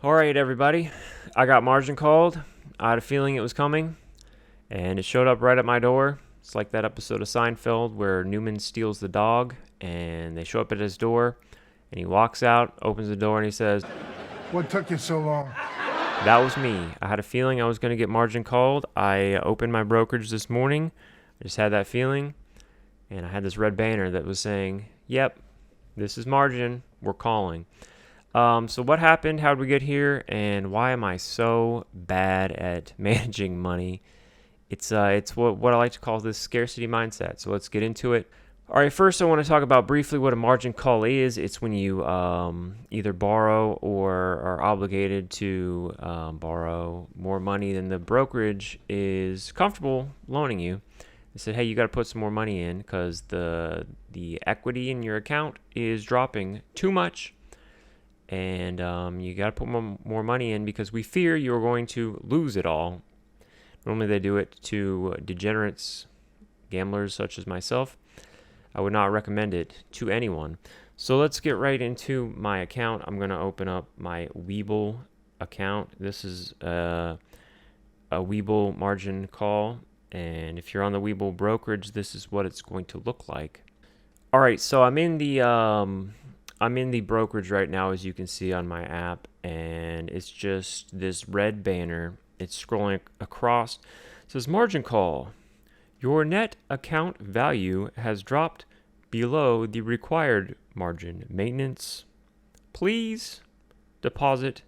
All right, everybody. I got margin called. I had a feeling it was coming, and it showed up right at my door. It's like that episode of Seinfeld where Newman steals the dog, and they show up at his door, and he walks out, opens the door, and he says, What took you so long? "That was me. I had a feeling I was going to get margin called. I opened my brokerage this morning. I just had that feeling, and I had this red banner that was saying, yep, this is margin. We're calling." So what happened? How did we get here? And why am I so bad at managing money? It's what I like to call this scarcity mindset. So let's get into it. All right, first I want to talk about briefly what a margin call is. It's when you either borrow or are obligated to borrow more money than the brokerage is comfortable loaning you. They said, hey, you got to put some more money in because the equity in your account is dropping too much. And you got to put more money in because we fear you're going to lose it all. Normally they do it to degenerates, gamblers such as myself. I would not recommend it to anyone. So let's get right into my account. I'm going to open up my Webull account. This is a Webull margin call. And if you're on the Webull brokerage, this is what it's going to look like. All right, so I'm in the brokerage right now, as you can see on my app, and it's just this red banner. It's scrolling across. It says margin call. Your net account value has dropped below the required margin. Maintenance. Please deposit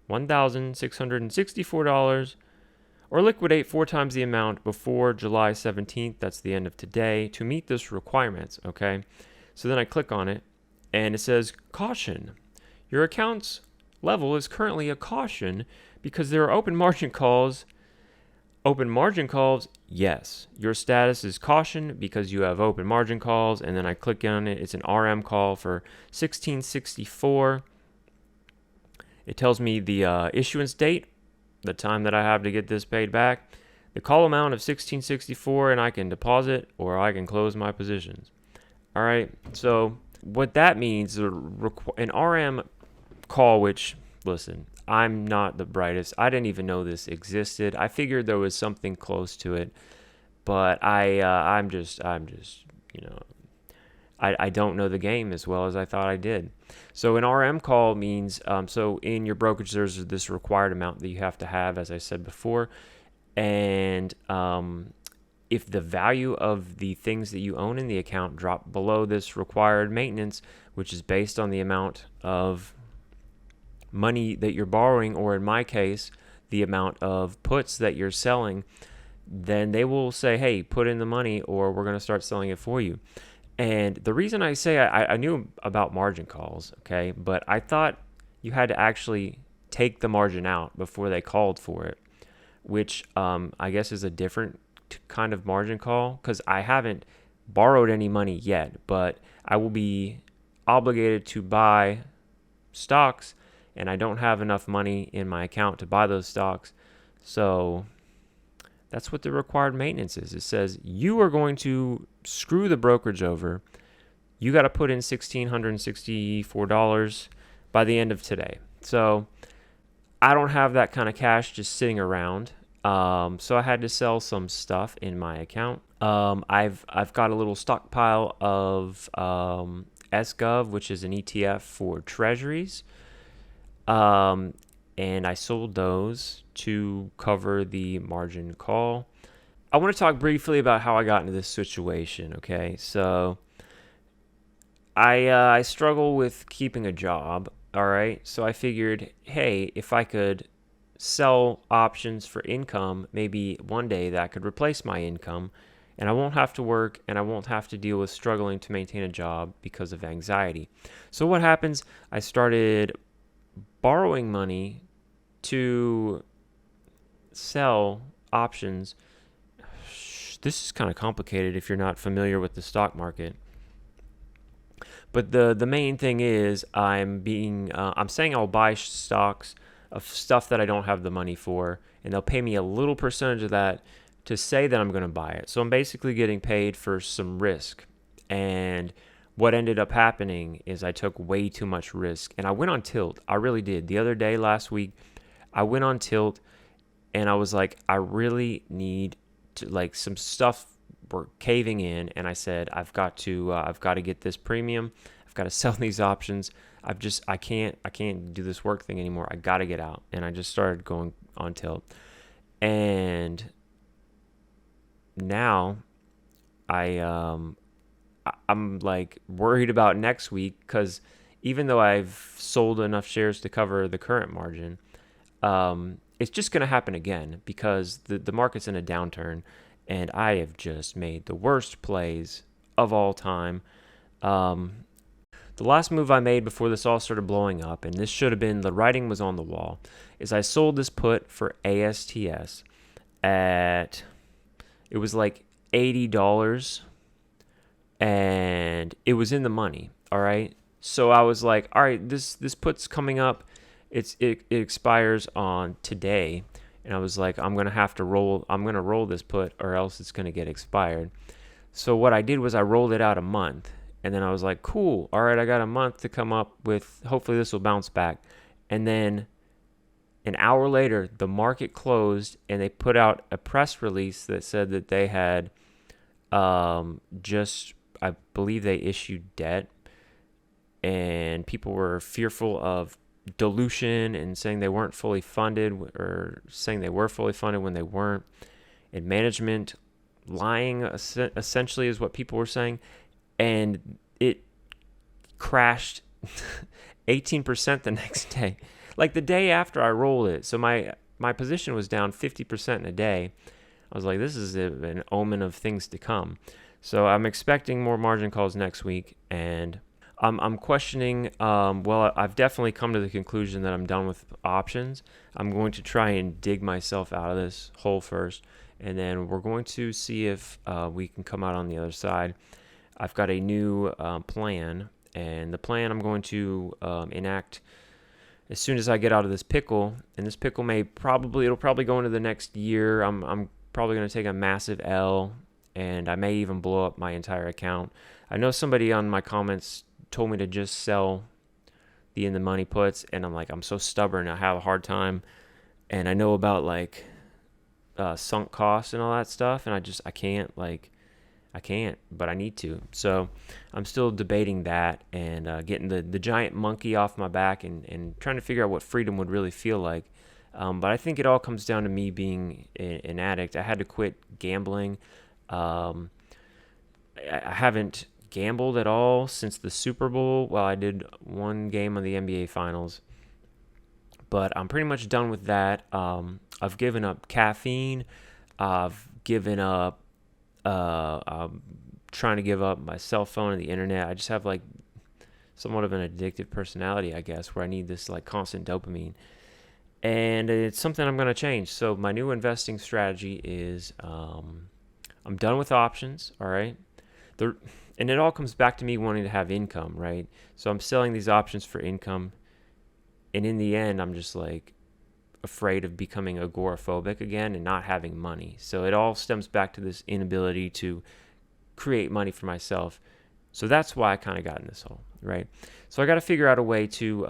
$1,664 or liquidate 4 times the amount before July 17th. That's the end of today to meet this requirement. Okay. So then I click on it. And it says, caution, your account's level is currently a caution because there are open margin calls. Open margin calls, yes. Your status is caution because you have open margin calls. And then I click on it. It's an RM call for 1664. It tells me the issuance date, the time that I have to get this paid back, the call amount of 1664, and I can deposit or I can close my positions. All right, so what that means, an RM call, which, listen, I'm not the brightest. I didn't even know this existed. I figured there was something close to it, but I'm just, I don't know the game as well as I thought I did. So an RM call means, so in your brokerage, there's this required amount that you have to have, as I said before, and if the value of the things that you own in the account drop below this required maintenance, which is based on the amount of money that you're borrowing, or in my case, the amount of puts that you're selling, then they will say, hey, put in the money or we're going to start selling it for you. And the reason I say I knew about margin calls, okay, but I thought you had to actually take the margin out before they called for it, which I guess is a different kind of margin call because I haven't borrowed any money yet, but I will be obligated to buy stocks and I don't have enough money in my account to buy those stocks. So that's what the required maintenance is. It says you are going to screw the brokerage over. You got to put in $1,664 by the end of today. So I don't have that kind of cash just sitting around. So I had to sell some stuff in my account. I've got a little stockpile of SGov, which is an ETF for treasuries. And I sold those to cover the margin call. I want to talk briefly about how I got into this situation. Okay, so I struggle with keeping a job. All right, so I figured, hey, if I could sell options for income, maybe one day that could replace my income and I won't have to work and I won't have to deal with struggling to maintain a job because of anxiety. So what happens? I started borrowing money to sell options. This is kind of complicated if you're not familiar with the stock market. But the main thing is I'm saying I'll buy stocks of stuff that I don't have the money for, and they'll pay me a little percentage of that to say that I'm going to buy it. So I'm basically getting paid for some risk. And what ended up happening is I took way too much risk, and I went on tilt. I really did. The other day, last week, I went on tilt, and I was like, I really need to, like, some stuff were caving in, and I said, I've got to get this premium. I've got to sell these options. I can't do this work thing anymore. I got to get out. And I just started going on tilt. And now I'm like worried about next week, because even though I've sold enough shares to cover the current margin, it's just going to happen again, because the market's in a downturn, and I have just made the worst plays of all time. The last move I made before this all started blowing up, and this should have been, the writing was on the wall, is I sold this put for ASTS at, it was like $80, and it was in the money, all right? So I was like, all right, this put's coming up. It expires on today, and I was like, I'm going to roll this put, or else it's going to get expired. So what I did was I rolled it out a month, and then I was like, cool, all right, I got a month to come up with, hopefully this will bounce back. And then an hour later, the market closed, and they put out a press release that said that they had I believe they issued debt, and people were fearful of dilution and saying they weren't fully funded, or saying they were fully funded when they weren't, and management lying essentially is what people were saying. And it crashed 18% the next day, like the day after I rolled it. So my position was down 50% in a day. I was like, this is an omen of things to come. So I'm expecting more margin calls next week, and I'm questioning. Well, I've definitely come to the conclusion that I'm done with options. I'm going to try and dig myself out of this hole first, and then we're going to see if we can come out on the other side. I've got a new plan, and the plan I'm going to enact as soon as I get out of this pickle. And this pickle it'll probably go into the next year. I'm probably going to take a massive L, and I may even blow up my entire account. I know somebody on my comments told me to just sell the in the money puts, and I'm like, I'm so stubborn, I have a hard time, and I know about like sunk costs and all that stuff, and I can't, but I need to. So I'm still debating that, and getting the giant monkey off my back, and trying to figure out what freedom would really feel like. But I think it all comes down to me being an addict. I had to quit gambling. I haven't gambled at all since the Super Bowl. Well, I did one game of the NBA Finals, but I'm pretty much done with that. I've given up caffeine. I've given up. I'm trying to give up my cell phone and the internet. I just have like somewhat of an addictive personality, I guess, where I need this like constant dopamine. And it's something I'm going to change. So my new investing strategy is I'm done with options, all right? And it all comes back to me wanting to have income, right? So I'm selling these options for income. And in the end, I'm just like afraid of becoming agoraphobic again and not having money. So it all stems back to this inability to create money for myself. So that's why I kind of got in this hole, right? So I got to figure out a way to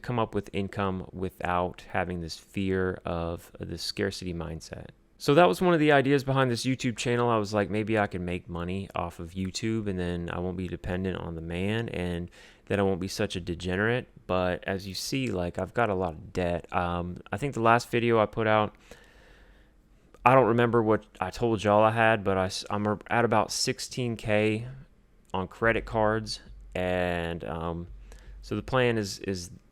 come up with income without having this fear of this scarcity mindset. So that was one of the ideas behind this YouTube channel. I was like, maybe I can make money off of YouTube, and then I won't be dependent on the man, and then I won't be such a degenerate. But as you see, like, I've got a lot of debt. I think the last video I put out, I don't remember what I told y'all I had, but I'm at about 16K on credit cards. And so the plan is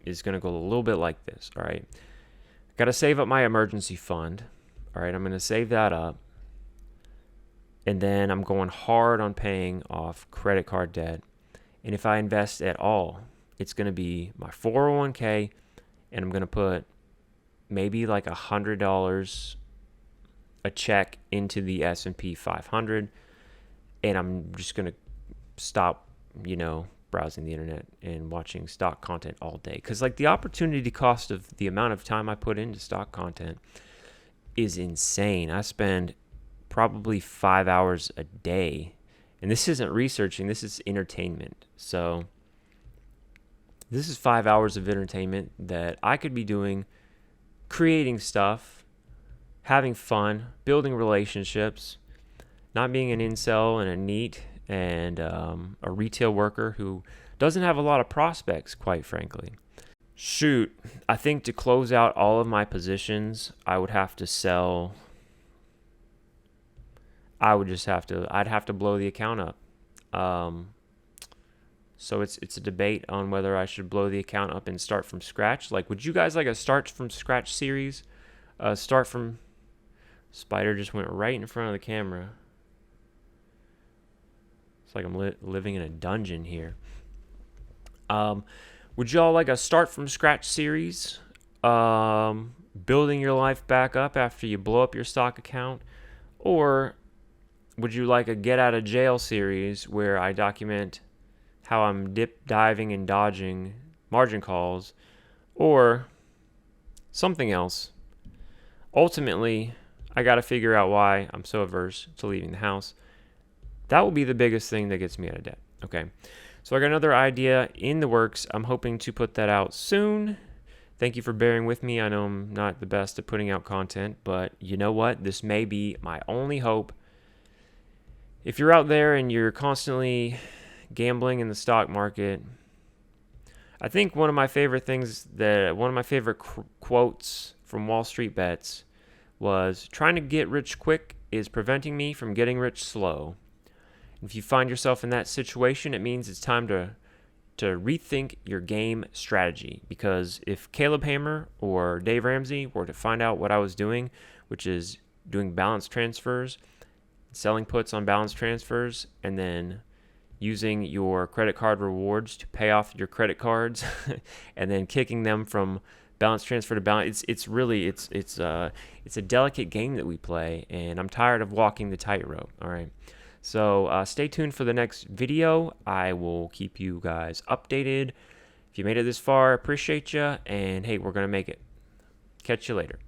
going to go a little bit like this, all right? Got to save up my emergency fund. All right, I'm going to save that up, and then I'm going hard on paying off credit card debt. And if I invest at all, it's going to be my 401k, and I'm going to put maybe like $100 a check into the S&P 500, and I'm just going to stop, browsing the internet and watching stock content all day. Because like the opportunity cost of the amount of time I put into stock content is insane. I spend probably 5 hours a day And this isn't researching, this is entertainment. So this is 5 hours of entertainment that I could be doing, creating stuff, having fun, building relationships, not being an incel and a neat and a retail worker who doesn't have a lot of prospects, quite frankly. Shoot, I think to close out all of my positions, I would have to sell. I'd have to blow the account up. So it's a debate on whether I should blow the account up and start from scratch. Like, would you guys like a start from scratch series? Start from. Spider just went right in front of the camera. It's like I'm living in a dungeon here. Would y'all like a start from scratch series? Building your life back up after you blow up your stock account? Or would you like a get out of jail series where I document how I'm diving and dodging margin calls? Or something else? Ultimately, I got to figure out why I'm so averse to leaving the house. That will be the biggest thing that gets me out of debt. Okay. So I got another idea in the works. I'm hoping to put that out soon. Thank you for bearing with me. I know I'm not the best at putting out content, but you know what? This may be my only hope. If you're out there and you're constantly gambling in the stock market, I think one of my favorite quotes from Wall Street Bets was, trying to get rich quick is preventing me from getting rich slow. If you find yourself in that situation, it means it's time to rethink your game strategy. Because if Caleb Hamer or Dave Ramsey were to find out what I was doing, which is doing balance transfers, selling puts on balance transfers, and then using your credit card rewards to pay off your credit cards, and then kicking them from balance transfer to balance, it's a delicate game that we play, and I'm tired of walking the tightrope. All right. So stay tuned for the next video. I will keep you guys updated. If you made it this far, appreciate you. And hey, we're going to make it. Catch you later.